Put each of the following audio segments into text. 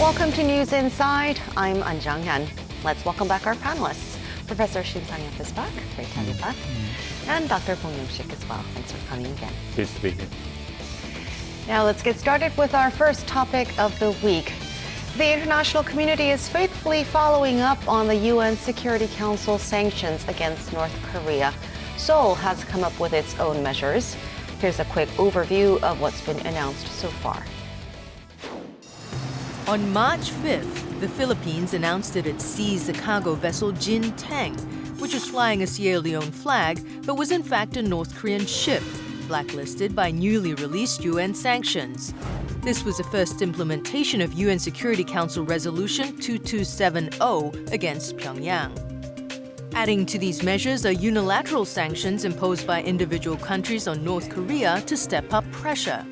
Welcome to News Inside. I'm An Jang-hyun. Let's welcome back our panelists. Professor Shin Sang-hyuk is back. Great to have you back. And Dr. Bong Young-sik as well. Thanks for coming again. Pleased to be here. Now let's get started with our first topic of the week. The international community is faithfully following up on the UN Security Council sanctions against North Korea. Seoul has come up with its own measures. Here's a quick overview of what's been announced so far. On March 5th, the Philippines announced that it seized the cargo vessel Jin Tang, which was flying a Sierra Leone flag but was in fact a North Korean ship, blacklisted by newly released UN sanctions. This was the first implementation of UN Security Council Resolution 2270 against Pyongyang. Adding to these measures are unilateral sanctions imposed by individual countries on North Korea to step up pressure.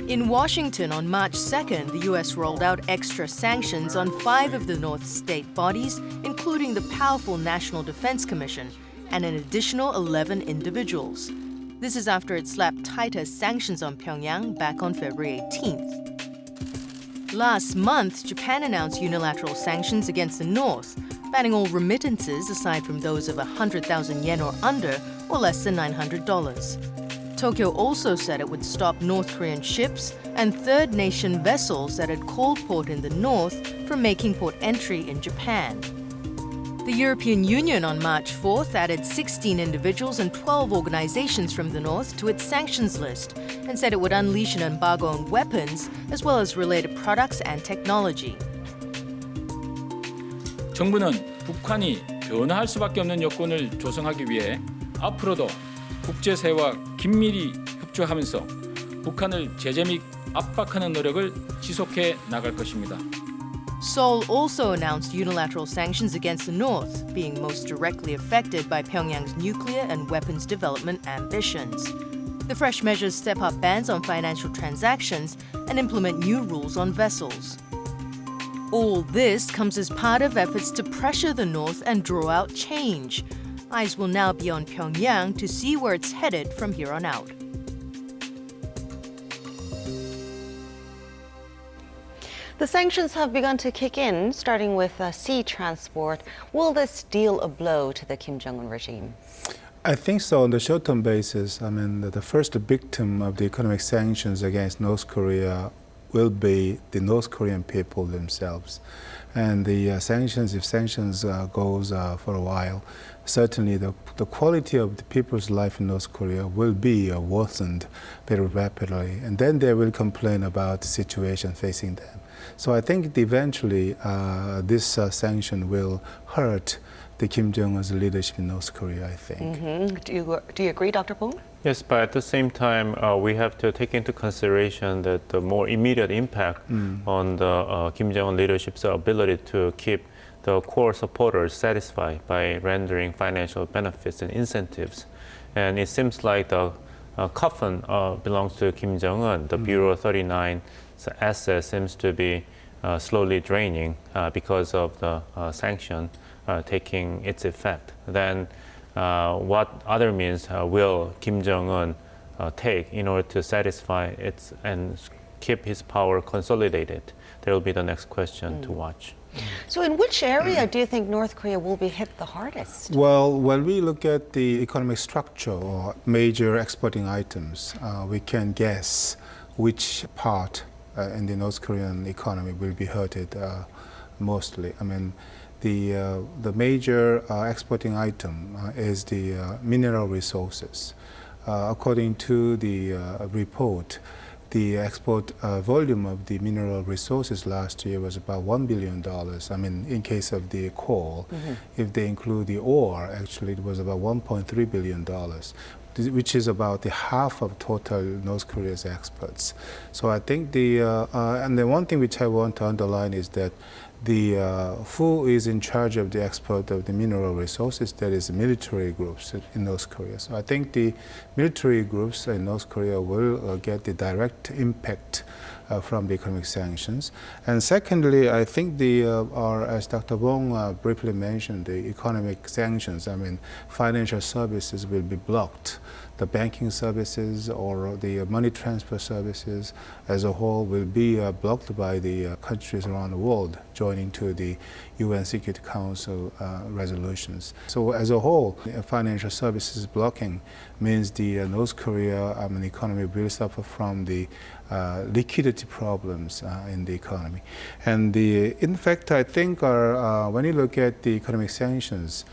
In Washington on March 2nd, the U.S. rolled out extra sanctions on 5 of the North state bodies, including the powerful National Defense Commission, and an additional 11 individuals. This is after it slapped tighter sanctions on Pyongyang back on February 18th. Last month, Japan announced unilateral sanctions against the North, banning all remittances aside from those of 100,000 yen or under, or less than $900. Tokyo also said it would stop North Korean ships and third nation vessels that had called port in the north from making port entry in Japan. The European Union on March 4th added 16 individuals and 12 organizations from the north to its sanctions list and said it would unleash an embargo on weapons as well as related products and technology. 정부는 북한이 변화할 수밖에 없는 여건을 조성하기 위해 앞으로도 국제사회와 긴밀히 협조하면서 북한을 제재 및 압박하는 노력을 지속해 나갈 것입니다. Seoul also announced unilateral sanctions against the North, being most directly affected by Pyongyang's nuclear and weapons development ambitions. The fresh measures step up bans on financial transactions and implement new rules on vessels. All this comes as part of efforts to pressure the North and draw out change. Eyes will now be on Pyongyang to see where it's headed from here on out. The sanctions have begun to kick in, starting with sea transport. Will this deal a blow to the Kim Jong-un regime? I think so on the short-term basis. The first victim of the economic sanctions against North Korea will be the North Korean people themselves. And the sanctions, if sanctions goes for a while, certainly the quality of the people's life in North Korea will be worsened very rapidly. And then they will complain about the situation facing them. So I think eventually this sanction will hurt the Kim Jong-un's leadership in North Korea, I think. Do you agree, Dr. Bong? Yes, but at the same time, we have to take into consideration that the more immediate impact on the Kim Jong-un leadership's ability to keep the core supporters satisfied by rendering financial benefits and incentives. And it seems like the coffin belongs to Kim Jong-un. The Bureau 39's asset seems to be slowly draining because of the sanction taking its effect. Then what other means will Kim Jong-un take in order to satisfy its and keep his power consolidated? That will be the next question to watch. So in which area do you think North Korea will be hit the hardest? Well, when we look at the economic structure or major exporting items, we can guess which part in the North Korean economy will be hurted mostly. The major exporting item is the mineral resources. According to the report, the export volume of the mineral resources last year was about $1 billion. In case of the coal, if they include the ore, actually it was about $1.3 billion, which is about the half of total North Korea's exports. So I think and the one thing which I want to underline is that who is in charge of the export of the mineral resources, that is military groups in North Korea. So I think the military groups in North Korea will get the direct impact from the economic sanctions. And secondly, I think as Dr. Bong briefly mentioned, the economic sanctions, I mean, financial services will be blocked. The banking services or the money transfer services as a whole will be blocked by the countries around the world joining to the UN Security Council resolutions. So as a whole, financial services blocking means the North Korea economy will suffer from the liquidity problems in the economy. And in fact, I think when you look at the economic sanctions,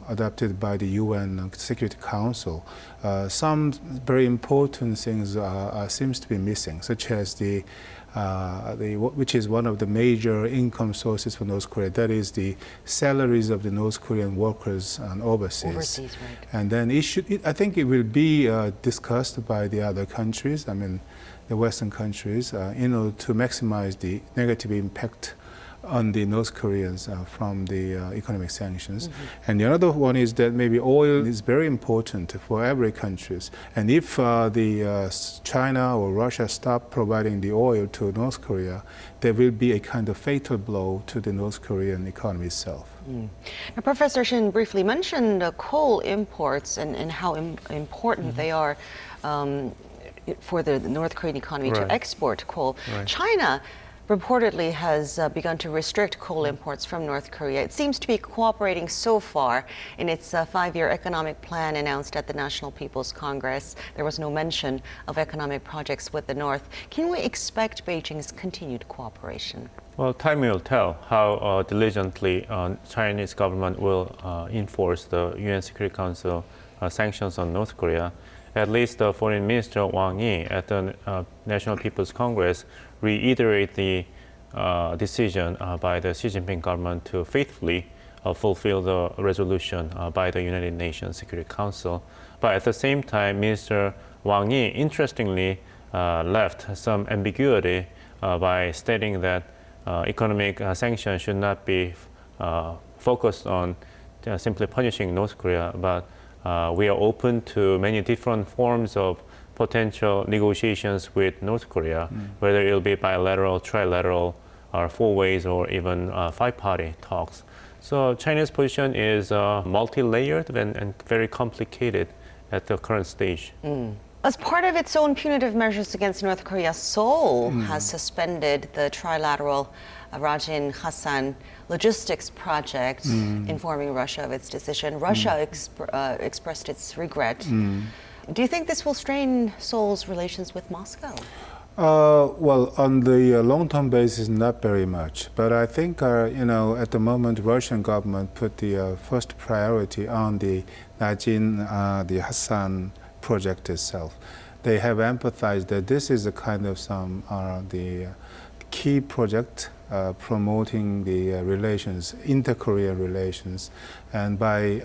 adopted by the UN Security Council, some very important things seems to be missing, such as which is one of the major income sources for North Korea. That is the salaries of the North Korean workers overseas. Right. And then I think it will be discussed by the other countries. I mean, the Western countries, in order to maximize the negative impact on the North Koreans from the economic sanctions. Mm-hmm. And the other one is that maybe oil is very important for every country. And if China or Russia stop providing the oil to North Korea, there will be a kind of fatal blow to the North Korean economy itself. Now, Professor Shin briefly mentioned coal imports and how important they are for the North Korean economy to export coal. Right. China reportedly has begun to restrict coal imports from North Korea. It seems to be cooperating so far in its 5-year economic plan announced at the National People's Congress. There was no mention of economic projects with the North. Can we expect Beijing's continued cooperation? Well, time will tell how diligently Chinese government will enforce the UN Security Council sanctions on North Korea. At least Foreign Minister Wang Yi at the National People's Congress reiterate the decision by the Xi Jinping government to faithfully fulfill the resolution by the United Nations Security Council. But at the same time, Minister Wang Yi interestingly left some ambiguity by stating that economic sanctions should not be focused on simply punishing North Korea, but we are open to many different forms of potential negotiations with North Korea, whether it'll be bilateral, trilateral, or 4-ways, or even 5-party talks. So China's position is multi-layered and very complicated at the current stage. As part of its own punitive measures against North Korea, Seoul has suspended the trilateral Rajin Hassan logistics project, informing Russia of its decision. Russia expressed its regret. Do you think this will strain Seoul's relations with Moscow? Well, on the long-term basis, not very much. But I think, at the moment, Russian government put the first priority on the Rajin, the Hassan project itself. They have emphasized that this is a kind of the key project promoting the relations, inter-Korean relations, and by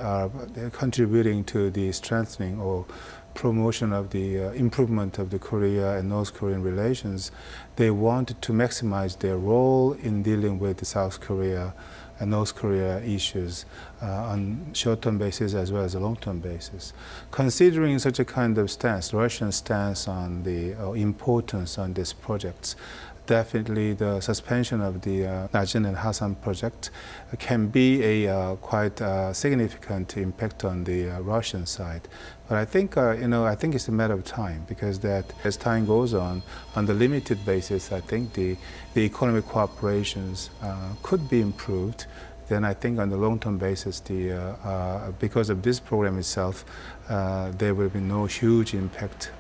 contributing to the strengthening or promotion of the improvement of the Korea and North Korean relations, they wanted to maximize their role in dealing with the South Korea and North Korea issues on short-term basis as well as a long-term basis. Considering such a kind of stance, Russian stance on the importance on these projects, definitely the suspension of the Rajin and Hassan project can be a quite significant impact on the Russian side. But I think, I think it's a matter of time, because that as time goes on the limited basis, I think the economic cooperations could be improved. Then I think on the long-term basis, because of this program itself, there will be no huge impact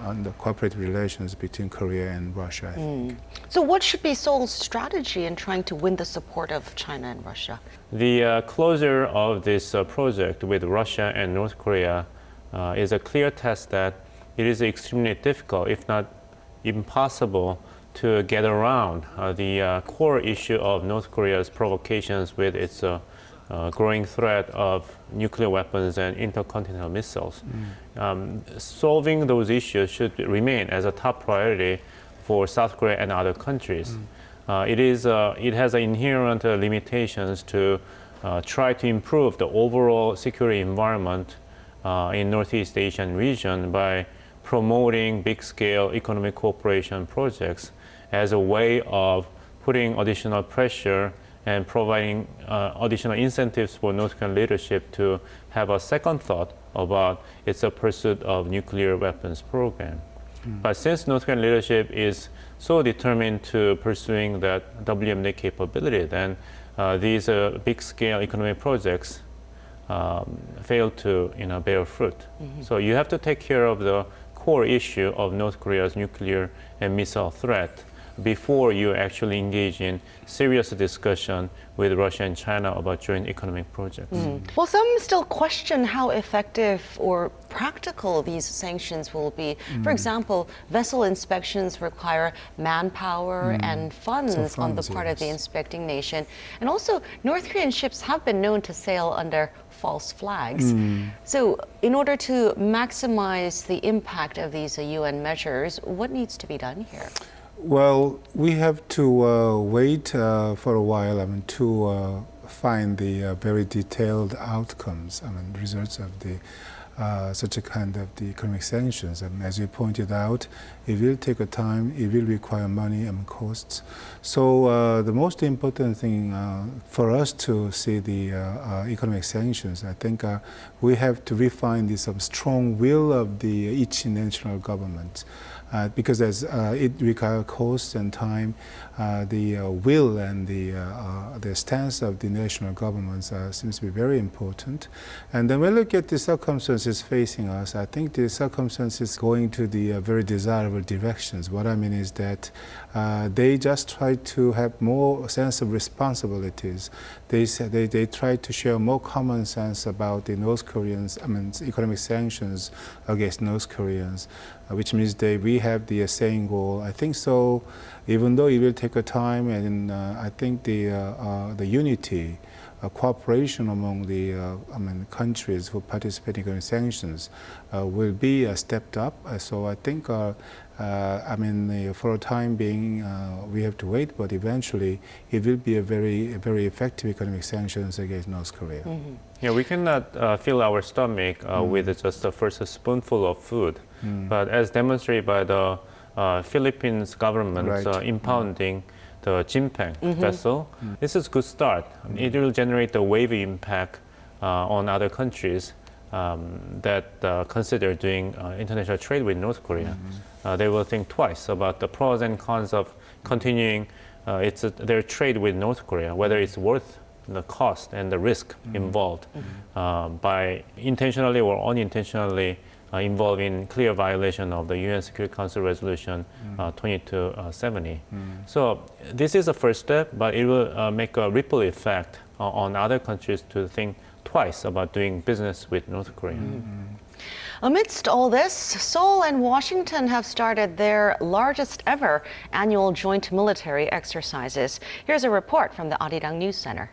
on the cooperative relations between Korea and Russia, I think. So what should be Seoul's strategy in trying to win the support of China and Russia? The closure of this project with Russia and North Korea is a clear test that it is extremely difficult, if not impossible, to get around the core issue of North Korea's provocations with its growing threat of nuclear weapons and intercontinental missiles. Solving those issues should remain as a top priority for South Korea and other countries. it has inherent limitations to try to improve the overall security environment in Northeast Asian region by promoting big-scale economic cooperation projects as a way of putting additional pressure and providing additional incentives for North Korean leadership to have a second thought about its pursuit of nuclear weapons program. But since North Korean leadership is so determined to pursuing that WMD capability, then these big-scale economic projects fail to bear fruit. So you have to take care of the core issue of North Korea's nuclear and missile threat before you actually engage in serious discussion with Russia and China about joint economic projects. Well, some still question how effective or practical these sanctions will be. For example, vessel inspections require manpower and funds on the part of the inspecting nation. And also, North Korean ships have been known to sail under false flags. So in order to maximize the impact of these UN measures, what needs to be done here? Well, we have to wait for a while, to find the very detailed outcomes, results of the such a kind of the economic sanctions. As you pointed out, it will take a time, it will require money and costs. So the most important thing for us to see the economic sanctions, I think we have to refine this strong will of the each national government. Because as it requires cost and time, the will and the stance of the national governments seems to be very important. And then when we look at the circumstances facing us, I think the circumstances going to the very desirable directions. What I mean is that they just try to have more sense of responsibilities. They try to share more common sense about the North Koreans, economic sanctions against North Koreans, which means we have the same goal. I think so, even though it will take a time, and I think the unity, cooperation among the countries who participate in economic sanctions will be stepped up. So I think, for a time being, we have to wait, but eventually it will be a very effective economic sanctions against North Korea. Yeah, we cannot fill our stomach with just the first spoonful of food. But as demonstrated by the Philippines government impounding the Jinpeng vessel, this is a good start. It will generate a wavy impact on other countries that consider doing international trade with North Korea. They will think twice about the pros and cons of continuing their trade with North Korea, whether it's worth the cost and the risk involved by intentionally or unintentionally involved in clear violation of the UN Security Council Resolution 2270. So this is a first step, but it will make a ripple effect on other countries to think twice about doing business with North Korea. Amidst all this, Seoul and Washington have started their largest ever annual joint military exercises. Here's a report from the Arirang News Center.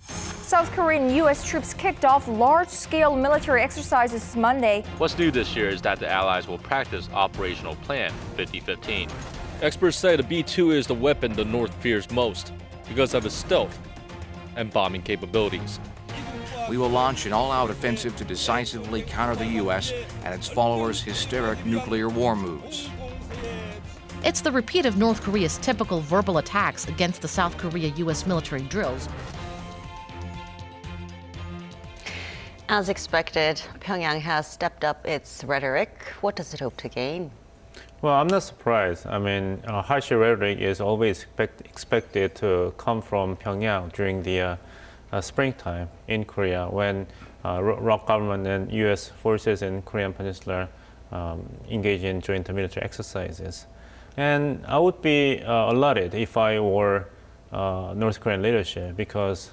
South Korean and U.S. troops kicked off large-scale military exercises Monday. What's new this year is that the Allies will practice Operational Plan 5015. Experts say the B-2 is the weapon the North fears most because of its stealth and bombing capabilities. We will launch an all-out offensive to decisively counter the U.S. and its followers' hysteric nuclear war moves. It's the repeat of North Korea's typical verbal attacks against the South Korea-U.S. military drills. As expected, Pyongyang has stepped up its rhetoric. What does it hope to gain? Well, I'm not surprised. Harsher rhetoric is always expected to come from Pyongyang during the springtime in Korea when ROK government and U.S. forces in Korean Peninsula engage in joint military exercises. And I would be alerted if I were North Korean leadership because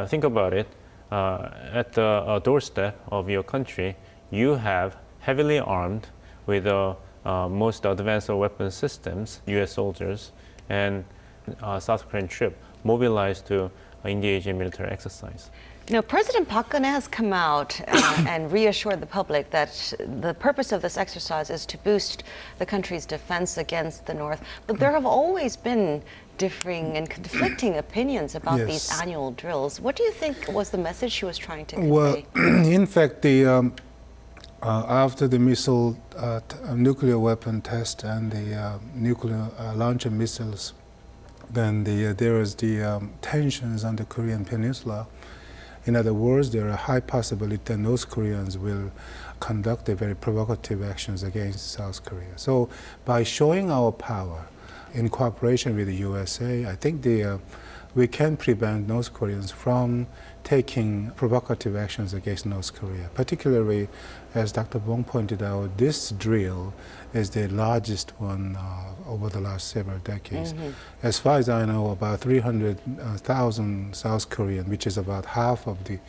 think about it. At the doorstep of your country, you have heavily armed with the most advanced weapon systems, U.S. soldiers, and South Korean troops mobilized to engage in military exercise. Now, President Park Geun-hye has come out and reassured the public that the purpose of this exercise is to boost the country's defense against the North. But there have always been differing and conflicting opinions about these annual drills. What do you think was the message she was trying to convey? Well, in fact, after the missile nuclear weapon test and the nuclear launcher missiles, then there was the tensions on the Korean Peninsula. In other words, there are high possibility that North Koreans will conduct a very provocative actions against South Korea. So by showing our power in cooperation with the USA, I think we can prevent North Koreans from taking provocative actions against North Korea. Particularly, as Dr. Bong pointed out, this drill is the largest one over the last several decades. As far as I know, about 300,000 South Korean, which is about half of the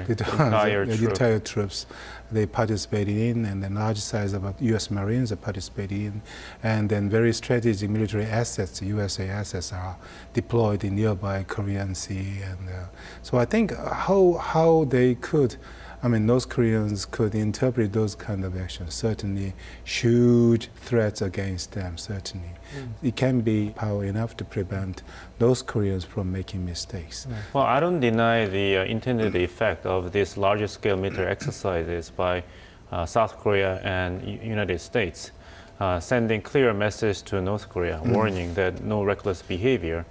entire troops, they participated in, and then large size of U.S. Marines are participating in, and then very strategic military assets, USA assets, are deployed in nearby Korean Sea, and so I think how they could. I mean, North Koreans could interpret those kind of actions, certainly huge threats against them, certainly. It can be power enough to prevent North Koreans from making mistakes. Well, I don't deny the intended effect of these larger-scale military exercises by South Korea and United States, sending clear message to North Korea, warning that no reckless behavior.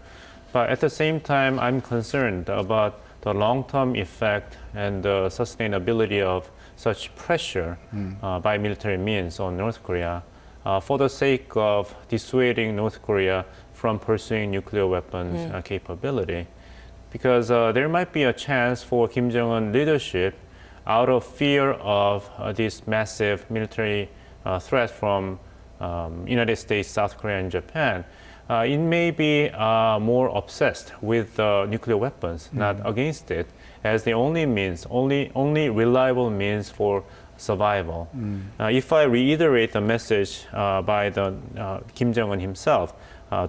But at the same time, I'm concerned about the long-term effect and the sustainability of such pressure by military means on North Korea for the sake of dissuading North Korea from pursuing nuclear weapons capability. Because there might be a chance for Kim Jong-un leadership, out of fear of this massive military threat from United States, South Korea, and Japan, it may be more obsessed with nuclear weapons, not against it, as the only reliable means for survival. If I reiterate the message by Kim Jong-un himself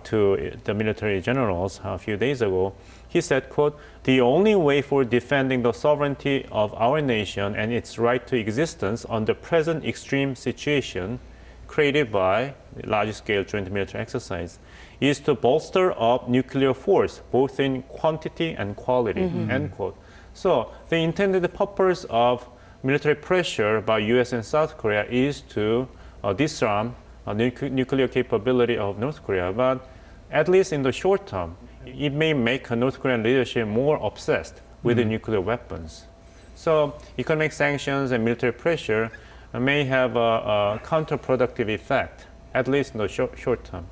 to the military generals a few days ago, he said, quote, "The only way for defending the sovereignty of our nation and its right to existence under present extreme situation created by large-scale joint military exercise is to bolster up nuclear force, both in quantity and quality," end quote. So the intended purpose of military pressure by US and South Korea is to disarm nuclear capability of North Korea. But at least in the short term, it may make North Korean leadership more obsessed with the nuclear weapons. So economic sanctions and military pressure may have a counterproductive effect, at least in the short term.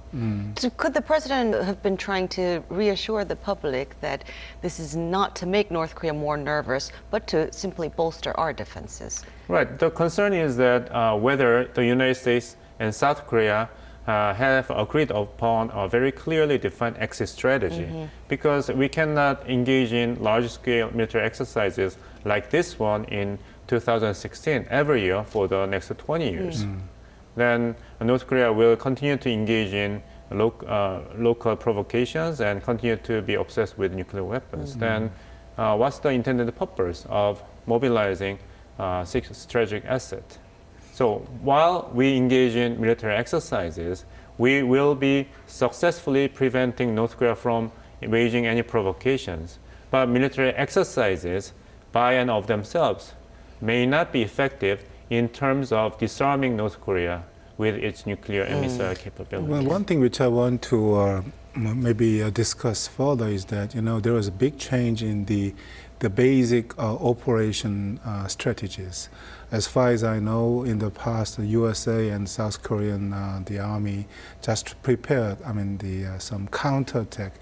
So could the president have been trying to reassure the public that this is not to make North Korea more nervous, but to simply bolster our defenses? Right. The concern is that whether the United States and South Korea have agreed upon a very clearly defined exit strategy, because we cannot engage in large-scale military exercises like this one in 2016 every year for the next 20 years. Then North Korea will continue to engage in local provocations and continue to be obsessed with nuclear weapons. Then what's the intended purpose of mobilizing strategic asset? So while we engage in military exercises, we will be successfully preventing North Korea from waging any provocations. But military exercises by and of themselves may not be effective in terms of disarming North Korea with its nuclear and missile capabilities. Well, one thing which I want to maybe discuss further is that, you know, there was a big change in the basic operation strategies. As far as I know, in the past, the USA and South Korean, the army just prepared, some counterattack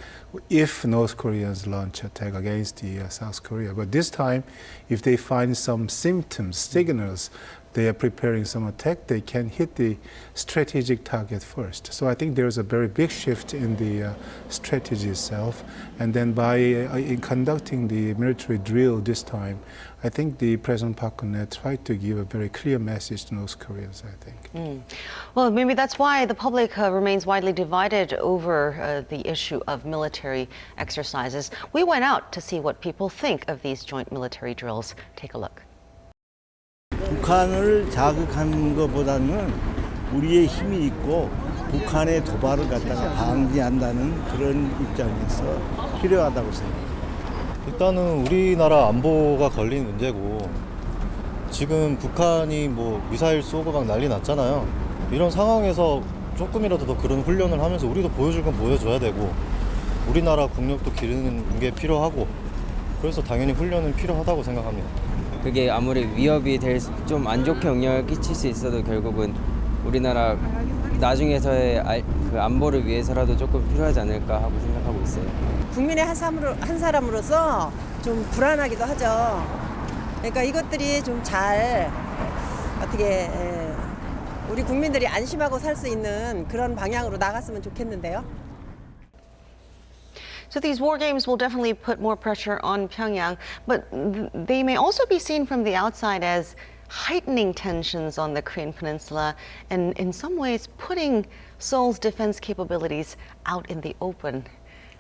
if North Koreans launch attack against the South Korea. But this time, if they find some symptoms, signals, they are preparing some attack, they can hit the strategic target first. So I think there's a very big shift in the strategy itself. And then by in conducting the military drill this time, I think the President Park Geun-hye tried to give a very clear message to North Koreans, I think. Well, maybe that's why the public remains widely divided over the issue of military exercises. We went out to see what people think of these joint military drills. Take a look. 북한을 자극하는 것보다는 우리의 힘이 있고 북한의 도발을 갖다가 방지한다는 그런 입장에서 필요하다고 생각합니다. 일단은 우리나라 안보가 걸린 문제고 지금 북한이 뭐 미사일 쏘고 막 난리 났잖아요. 이런 상황에서 조금이라도 더 그런 훈련을 하면서 우리도 보여줄 건 보여줘야 되고 우리나라 국력도 기르는 게 필요하고 그래서 당연히 훈련은 필요하다고 생각합니다. 그게 아무리 위협이 될 좀 안 좋게 영향을 끼칠 수 있어도 결국은 우리나라 나중에서의 그 안보를 위해서라도 조금 필요하지 않을까 하고 생각하고 있어요. 국민의 한 사람으로서 좀 불안하기도 하죠. 그러니까 이것들이 좀 잘 어떻게 우리 국민들이 안심하고 살 수 있는 그런 방향으로 나갔으면 좋겠는데요. So these war games will definitely put more pressure on Pyongyang, but they may also be seen from the outside as heightening tensions on the Korean peninsula and in some ways putting Seoul's defense capabilities out in the open.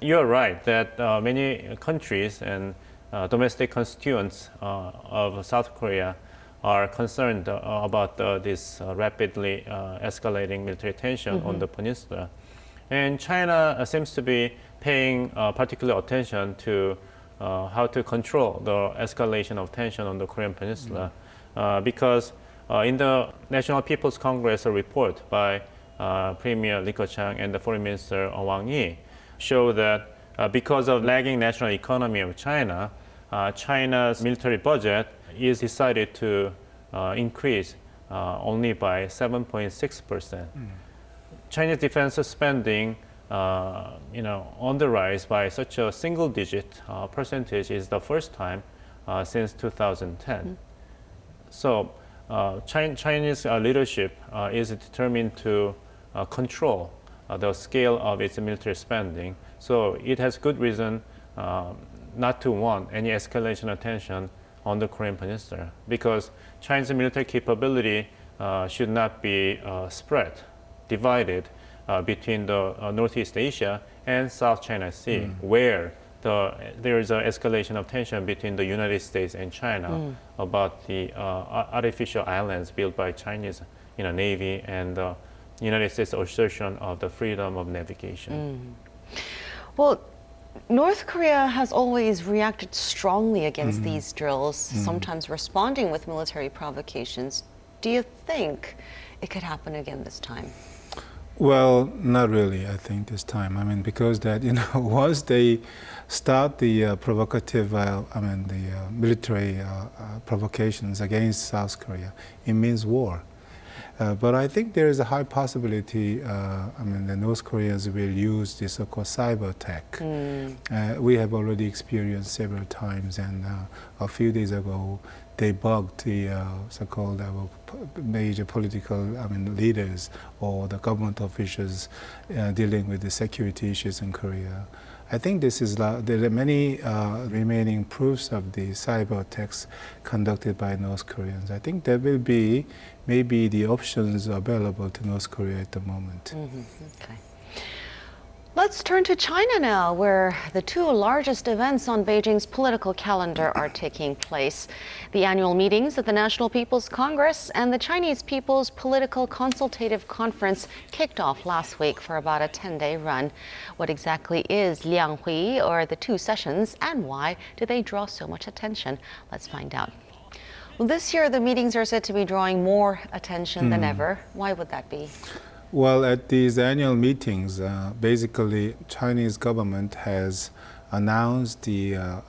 You're right that many countries and domestic constituents of South Korea are concerned about this rapidly escalating military tension on the peninsula. And China seems to be paying particular attention to how to control the escalation of tension on the Korean peninsula because in the National People's Congress report by Premier Li Keqiang and the Foreign Minister Wang Yi show that because of lagging national economy of China, China's military budget is decided to increase only by 7.6%. Chinese defense spending, on the rise by such a single-digit percentage is the first time since 2010. So, Chinese leadership is determined to control the scale of its military spending. So, it has good reason not to want any escalation of tension on the Korean peninsula because China's military capability should not be divided between the Northeast Asia and South China Sea, where there is an escalation of tension between the United States and China about the artificial islands built by Chinese Navy and the United States assertion of the freedom of navigation. Well, North Korea has always reacted strongly against these drills, sometimes responding with military provocations. Do you think it could happen again this time? Well, not really, I think, this time. I mean, because that, once they start the provocative, the military provocations against South Korea, it means war. But I think there is a high possibility, the North Koreans will use the so-called cyber attack. We have already experienced several times, and a few days ago, they bugged the so-called major political leaders or the government officials dealing with the security issues in Korea. I think there are many remaining proofs of the cyber attacks conducted by North Koreans. I think there will be maybe the options available to North Korea at the moment. Okay. Let's turn to China now, where the two largest events on Beijing's political calendar are taking place. The annual meetings of the National People's Congress and the Chinese People's Political Consultative Conference kicked off last week for about a 10-day run. What exactly is Lianghui, or the two sessions, and why do they draw so much attention? Let's find out. Well, this year, the meetings are said to be drawing more attention than ever. Why would that be? Well, at these annual meetings, basically, Chinese government has announced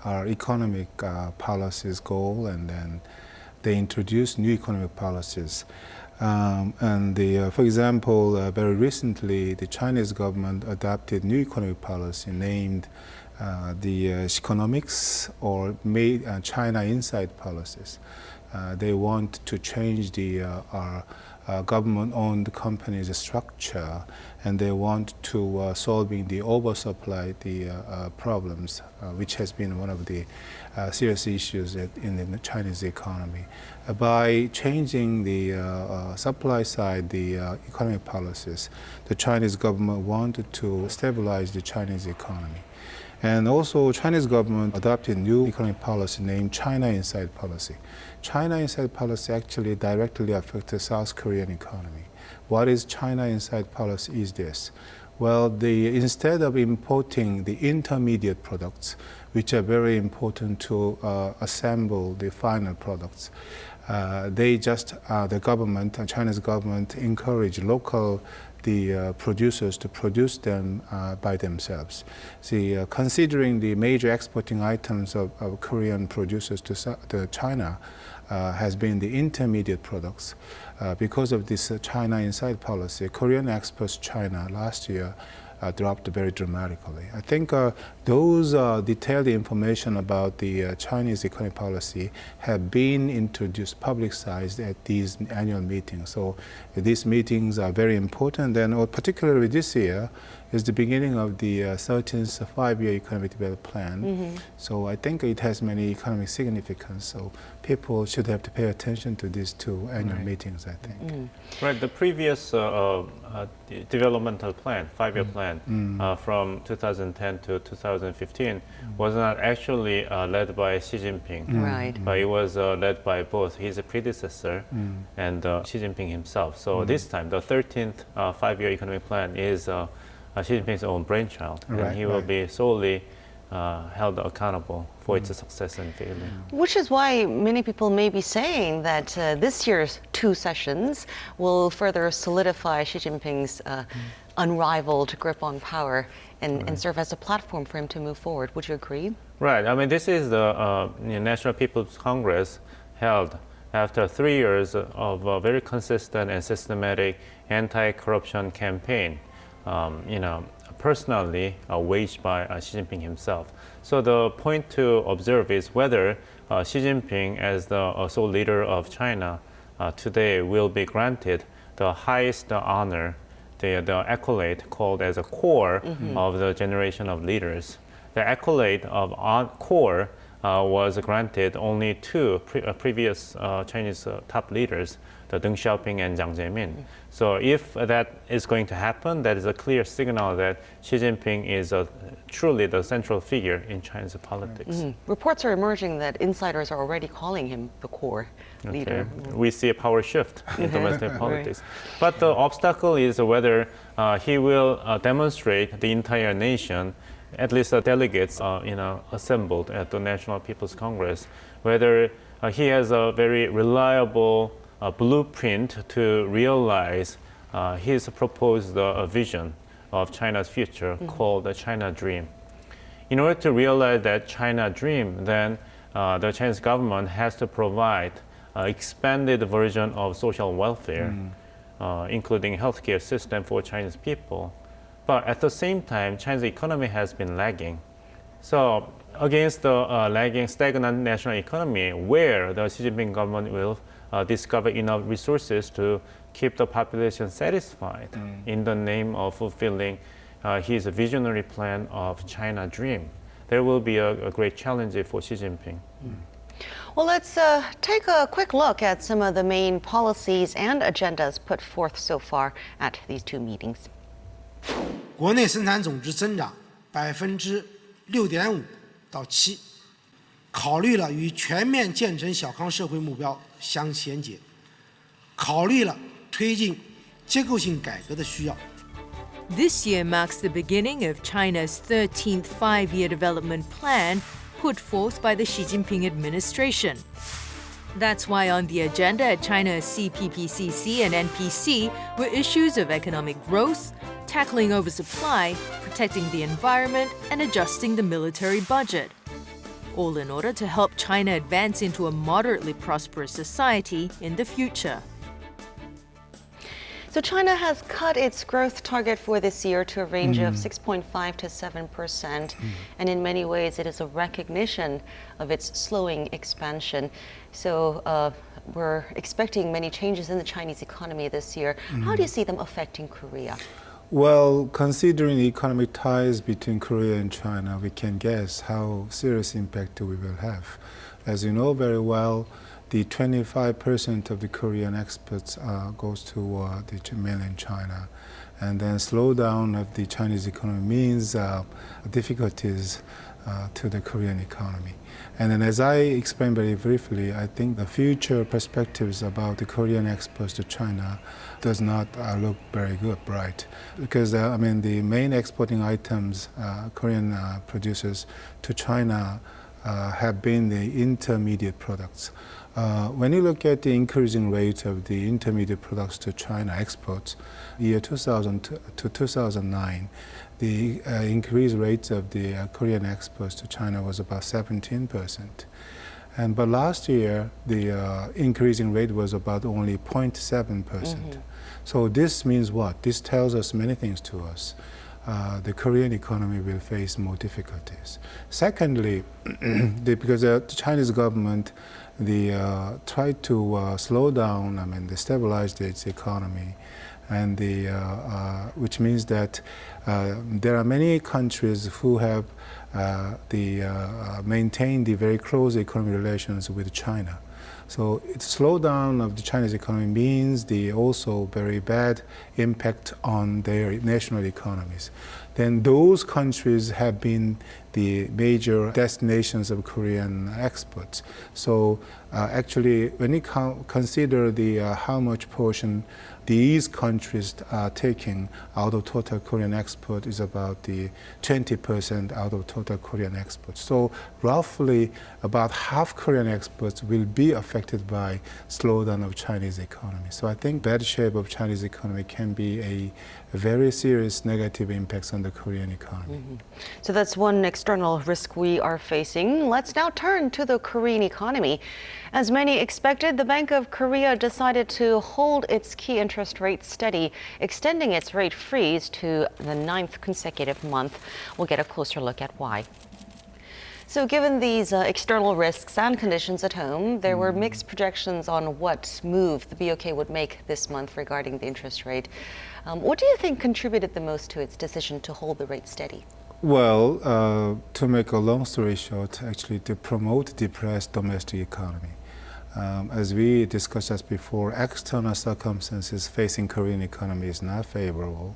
our economic policies goal, and then they introduced new economic policies. For example, very recently, the Chinese government adopted new economic policy named the economics or China Inside policies. They want to change our government-owned companies structure, and they want to solving the oversupply, the problems, which has been one of the serious issues in the Chinese economy. By changing the supply side, the economic policies, the Chinese government wanted to stabilize the Chinese economy. And also, Chinese government adopted new economic policy named China Inside Policy. China Inside Policy actually directly affects the South Korean economy. What is China Inside Policy is this. Well, instead of importing the intermediate products, which are very important to assemble the final products, the government, Chinese government, encourage local producers to produce them by themselves. See, considering the major exporting items of Korean producers to China has been the intermediate products. Because of this China Inside Policy, Korean exports to China last year dropped very dramatically. I think those detailed information about the Chinese economic policy have been introduced, publicized at these annual meetings. So these meetings are very important, and particularly this year is the beginning of the 13th five-year economic development plan. So I think it has many economic significance. So people should have to pay attention to these two annual meetings, I think. Right, the previous developmental plan, five-year plan, from 2010 to 2015 was not actually led by Xi Jinping, but it was led by both his predecessor and Xi Jinping himself. So this time, the 13th five-year economic plan is Xi Jinping's own brainchild, and he will be solely held accountable for its success and failure. Which is why many people may be saying that this year's two sessions will further solidify Xi Jinping's unrivaled grip on power and serve as a platform for him to move forward. Would you agree? Right. I mean, this is the National People's Congress held after 3 years of a very consistent and systematic anti-corruption campaign, personally waged by Xi Jinping himself. So the point to observe is whether Xi Jinping, as the sole leader of China today, will be granted the highest honor, the accolade called as a core of the generation of leaders. The accolade of core was granted only to previous Chinese top leaders, the Deng Xiaoping and Jiang Zemin. So if that is going to happen, that is a clear signal that Xi Jinping is truly the central figure in Chinese politics. Reports are emerging that insiders are already calling him the core leader. We see a power shift in domestic politics. But the obstacle is whether he will demonstrate the entire nation, at least the delegates assembled at the National People's Congress, whether he has a very reliable blueprint to realize his proposed vision of China's future called the China Dream. In order to realize that China Dream, then the Chinese government has to provide an expanded version of social welfare, including healthcare system for Chinese people. But at the same time, China's economy has been lagging. So against the lagging, stagnant national economy, where the Xi Jinping government will discover enough resources to keep the population satisfied in the name of fulfilling his visionary plan of China Dream, there will be a great challenge for Xi Jinping. Well, let's take a quick look at some of the main policies and agendas put forth so far at these two meetings. 国内生产总值增长6.5%到7%，考虑了与全面建成小康社会目标相衔接，考虑了推进结构性改革的需要。 This year marks the beginning of China's 13th five-year development plan put forth by the Xi Jinping administration. That's why on the agenda at China's CPPCC and NPC were issues of economic growth, tackling oversupply, protecting the environment, and adjusting the military budget. All in order to help China advance into a moderately prosperous society in the future. So So China has cut its growth target for this year to a range of 6.5 to 7%. And in many ways, it is a recognition of its slowing expansion. So we're expecting many changes in the Chinese economy this year. How do you see them affecting Korea? Well, considering the economic ties between Korea and China, we can guess how serious impact we will have. As you know very well, the 25% of the Korean exports goes to the mainland China. And then slowdown of the Chinese economy means difficulties to the Korean economy. And then as I explained very briefly, I think the future perspectives about the Korean exports to China does not look very good, bright. Because the main exporting items Korean producers to China have been the intermediate products. When you look at the increasing rate of the intermediate products to China exports, year 2000 to 2009, the increase rate of the Korean exports to China was about 17%. But last year, the increasing rate was about only 0.7%. So this means what? This tells us many things to us. The Korean economy will face more difficulties. Secondly, because the Chinese government tried to slow down, they stabilized its economy, and which means that there are many countries who have maintained the very close economic relations with China. So the slowdown of the Chinese economy means the also very bad impact on their national economies. Then those countries have been the major destinations of Korean exports. So actually, when you consider how much portion these countries are taking out of total Korean export is about the 20% out of total Korean exports. So roughly about half Korean exports will be affected by slowdown of Chinese economy. So I think bad shape of Chinese economy can be a very serious negative impacts on the Korean economy. So that's one external risk we are facing. Let's now turn to the Korean economy. As many expected, the Bank of Korea decided to hold its key interest rate steady, extending its rate freeze to the 9th consecutive month. We'll get a closer look at why. So given these external risks and conditions at home, there were mixed projections on what move the BOK would make this month regarding the interest rate. What do you think contributed the most to its decision to hold the rate steady? Well, to make a long story short, actually to promote depressed domestic economy. As we discussed just before, external circumstances facing Korean economy is not favorable.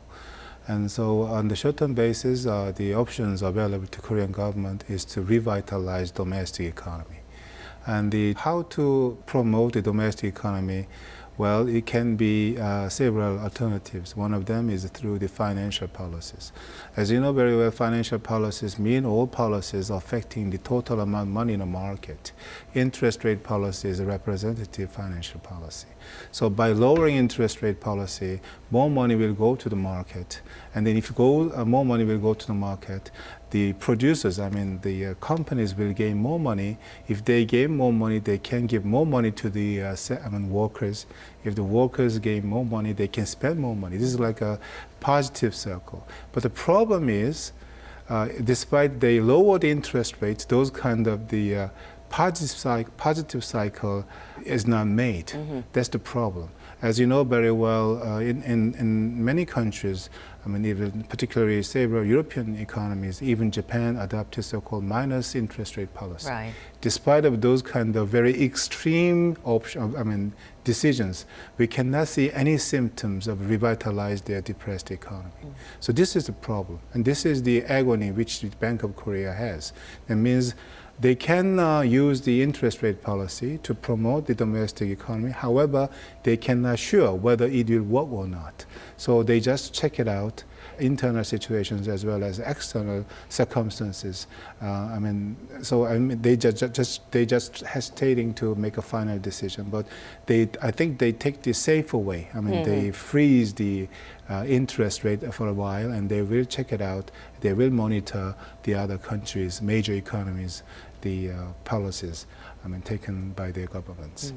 And so on the short-term basis, the options available to Korean government is to revitalize domestic economy. And how to promote the domestic economy, well, it can be several alternatives. One of them is through the financial policies. As you know very well, financial policies mean all policies affecting the total amount of money in the market. Interest rate policy is a representative financial policy. So by lowering interest rate policy, more money will go to the market. And then if more money will go to the market, the producers, the companies will gain more money. If they gain more money, they can give more money to the workers. If the workers gain more money, they can spend more money. This is like a positive circle. But the problem is, despite they lowered interest rates, those kind of the positive cycle is not made. That's the problem. As you know very well, in many countries, even particularly several European economies, even Japan adopted so-called minus interest rate policy. Right. Despite of those kind of very extreme decisions, we cannot see any symptoms of revitalize their depressed economy. So this is the problem, and this is the agony which the Bank of Korea has. That means they can use the interest rate policy to promote the domestic economy. However, they cannot sure whether it will work or not. So they just check it out, internal situations as well as external circumstances. They just hesitating to make a final decision. But I think they take the safer way. They freeze the interest rate for a while, and they will check it out. They will monitor the other countries, major economies, the policies. taken by their governments.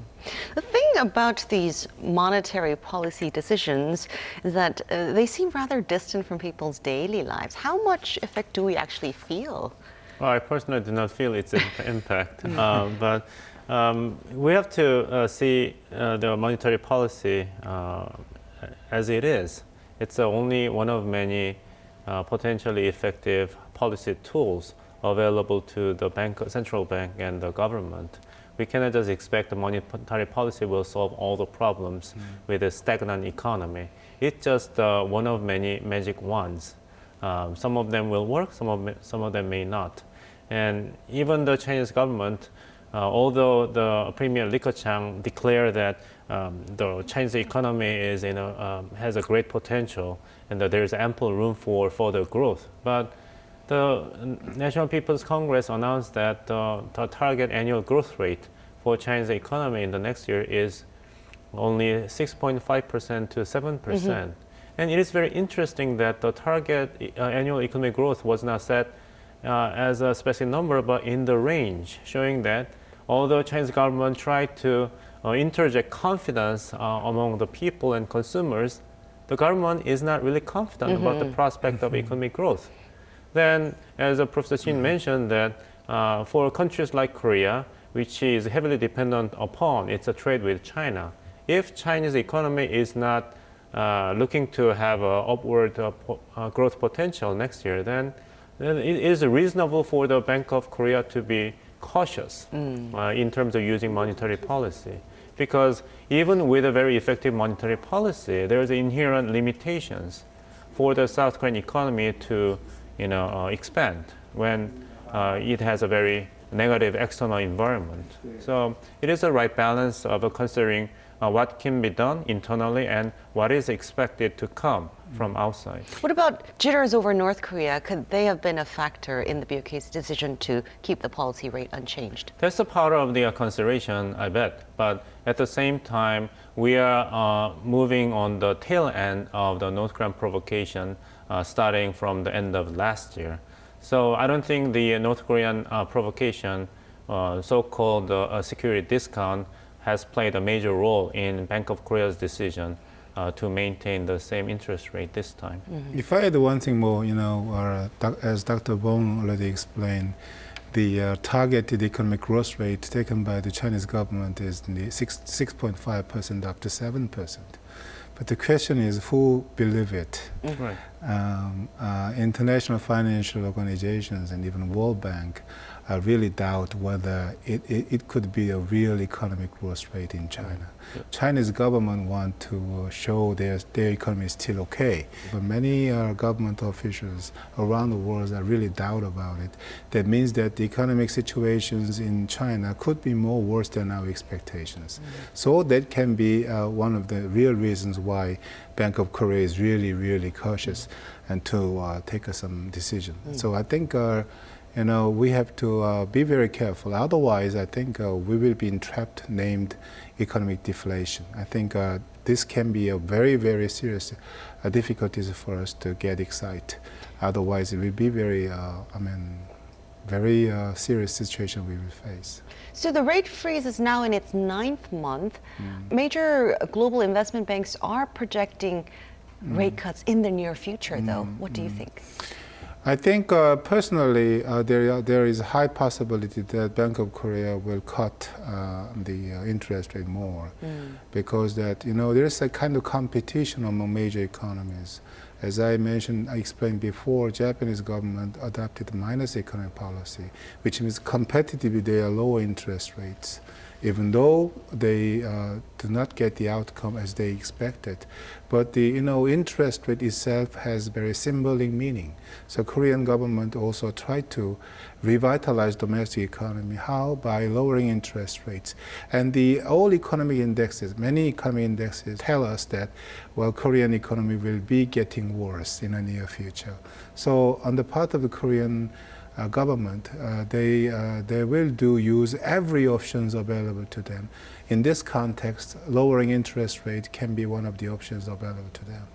The thing about these monetary policy decisions is that they seem rather distant from people's daily lives. How much effect do we actually feel? Well, I personally do not feel its impact, but we have to see the monetary policy as it is. It's only one of many potentially effective policy tools available to the central bank and the government. We cannot just expect the monetary policy will solve all the problems with a stagnant economy. It's just one of many magic wands. Some of them will work, some of them may not. And even the Chinese government, although the Premier Li Keqiang declared that the Chinese economy is has a great potential and that there is ample room for further growth, but the National People's Congress announced that the target annual growth rate for China's economy in the next year is only 6.5% to 7%. And it is very interesting that the target annual economic growth was not set as a specific number, but in the range, showing that although Chinese government tried to interject confidence among the people and consumers, the government is not really confident about the prospect of economic growth. Then, as Professor Shin mentioned, that for countries like Korea, which is heavily dependent upon its trade with China, if Chinese economy is not looking to have an upward growth potential next year, then it is reasonable for the Bank of Korea to be cautious in terms of using monetary policy. Because even with a very effective monetary policy, there is inherent limitations for the South Korean economy to expand when it has a very negative external environment. So it is the right balance of considering what can be done internally and what is expected to come from outside. What about jitters over North Korea? Could they have been a factor in the BOK's decision to keep the policy rate unchanged? That's a part of the consideration, I bet. But at the same time, we are moving on the tail end of the North Korean provocation starting from the end of last year. So I don't think the North Korean provocation, so-called security discount, has played a major role in Bank of Korea's decision to maintain the same interest rate this time. If I add one thing more, as Dr. Bong already explained, the targeted economic growth rate taken by the Chinese government is 6.5% up to 7%. But the question is, who believe it? Right. International financial organizations and even World Bank really doubt whether it could be a real economic growth rate in China. Chinese government want to show their economy is still okay. But many government officials around the world are really doubt about it. That means that the economic situations in China could be more worse than our expectations. So that can be one of the real reasons why Bank of Korea is really, really cautious and to take some decision. So I think we have to be very careful. Otherwise, I think we will be entrapped named economic deflation. I think this can be a very, very serious difficulties for us to get excited. Otherwise, it will be very, very serious situation we will face. So the rate freeze is now in its 9th month. Major global investment banks are projecting rate cuts in the near future, though. What do you think? I think personally there is a high possibility that Bank of Korea will cut the interest rate more because that there is a kind of competition among major economies. As I explained before, Japanese government adopted minus economic policy, which means competitively they are lower interest rates, even though they do not get the outcome as they expected. But the interest rate itself has very symbolic meaning. So Korean government also tried to revitalize domestic economy. How? By lowering interest rates. And all economic indexes, many economic indexes tell us that, well, Korean economy will be getting worse in the near future. So on the part of the Korean government, they will use every options available to them. In this context, lowering interest rate can be one of the options available to them.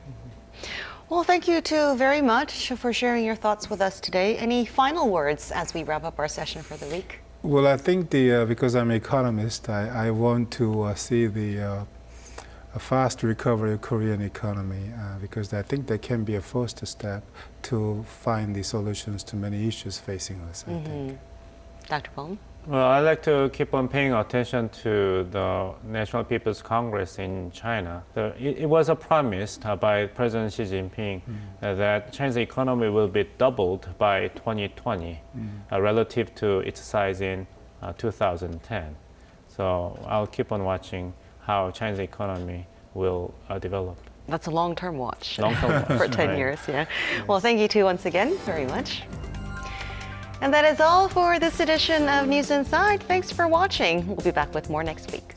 Well, thank you two very much for sharing your thoughts with us today. Any final words as we wrap up our session for the week? Well, I think because I'm an economist, I want to see a fast recovery of Korean economy because I think that can be a first step to find the solutions to many issues facing us, I think. Dr. Bong? Well, I like to keep on paying attention to the National People's Congress in China. It was a promise by President Xi Jinping that China's economy will be doubled by 2020 relative to its size in 2010. So I'll keep on watching how China's economy will develop. That's a long-term watch. Long-term watch. For 10 right. years, yeah. Yes. Well, thank you two once again very much. And that is all for this edition of News Inside. Thanks for watching. We'll be back with more next week.